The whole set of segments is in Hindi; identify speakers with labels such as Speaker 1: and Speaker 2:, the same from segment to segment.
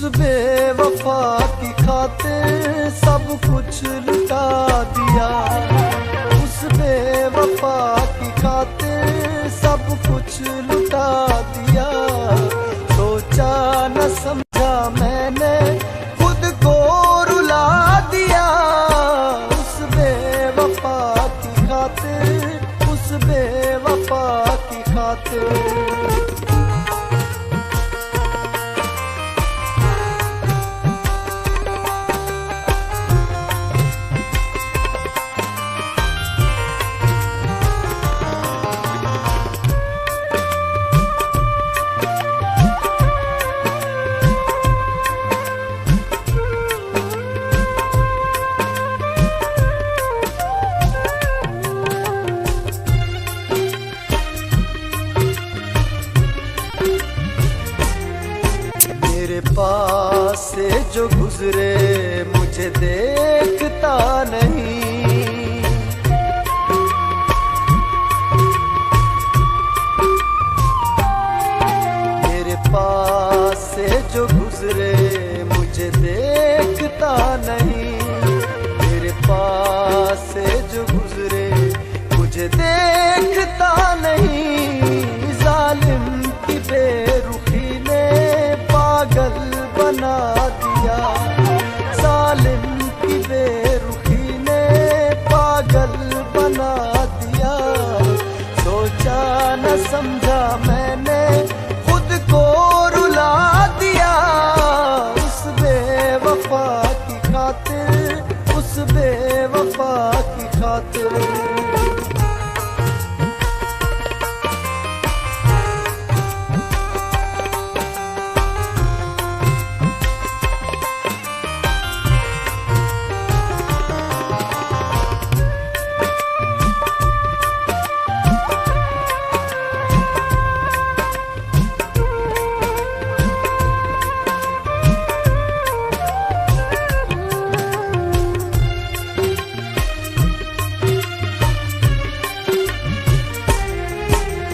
Speaker 1: बेवफा की खातिर सब कुछ लुटा दिया। उस बेवफा की खातिर सब कुछ लुटा दिया। सोचा न समझा मैंने खुद को रुला दिया। उस बेवफा की खातिर, उस बेवफा की खातिर। मेरे पास से जो गुजरे मुझे देखता नहीं। मेरे पास से जो गुजरे मुझे देखता नहीं। मेरे पास से जो गुजरे मुझे देखता नहीं। जालिम की बेरुखी ने पागल बना दिया। जालिम की बेरुखी ने पागल बना दिया। सोचा न समझा मैंने खुद को रुला दिया। उस बेवफा की खातिर, उस बेवफा की खातिर।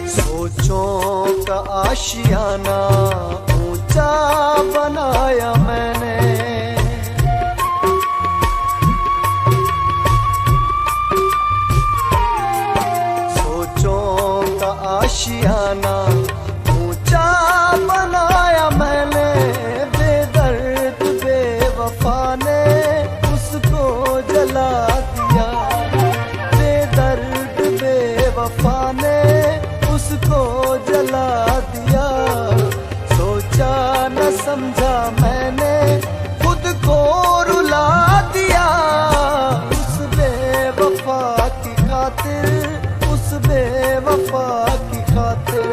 Speaker 1: सोचों का आशियाना ऊंचा बनाया मैंने। सोचों का आशियाना ऊंचा बनाया मैंने। बेदर्द बेवफा ने उसको जला दिया। बेदर्द बेवफा ने उसको जला दिया। सोचा न समझा मैंने खुद को रुला दिया। उस बेवफा की खातिर, उस बेवफा की खातिर।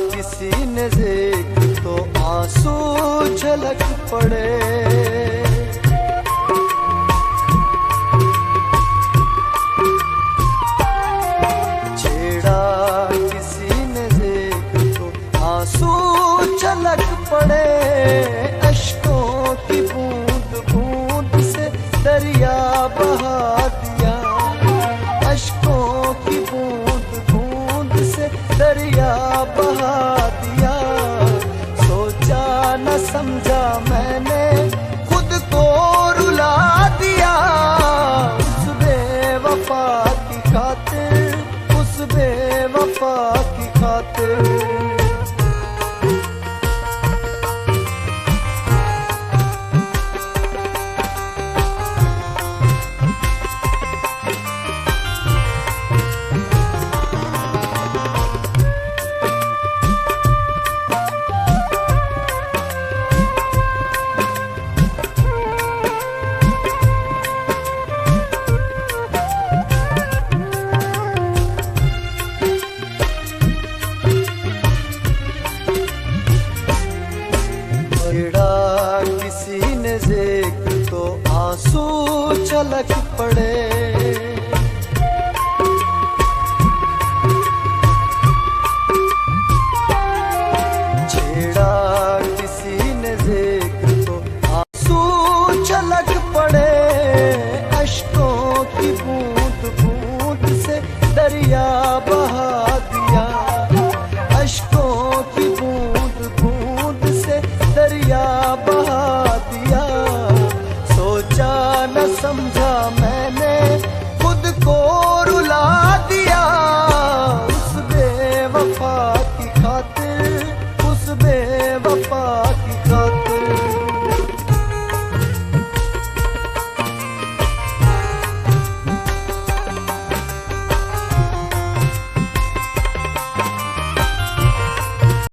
Speaker 1: किसी ने देख तो आंसू झलक पड़े। छेड़ा किसी ने देख तो आंसू झलक पड़े। अश्कों की बूंद बूंद से दरिया बहा दिया। अश्कों की बूंद बूंद से दरिया बहा दिया। सोचा न समझा मैंने खुद को रुला दिया। उस बेवफा की खातिर, उस बेवफा की खातिर। पड़े। छेड़ा किसी ने जिक्र तो आंसू छलक पड़े, अश्कों की बूंद बूंद से दरिया बहा दिया, अश्कों की बूंद बूंद से दरिया बहा दिया। सोचा न समझा मैंने खुद को रुला दिया, उस बेवफा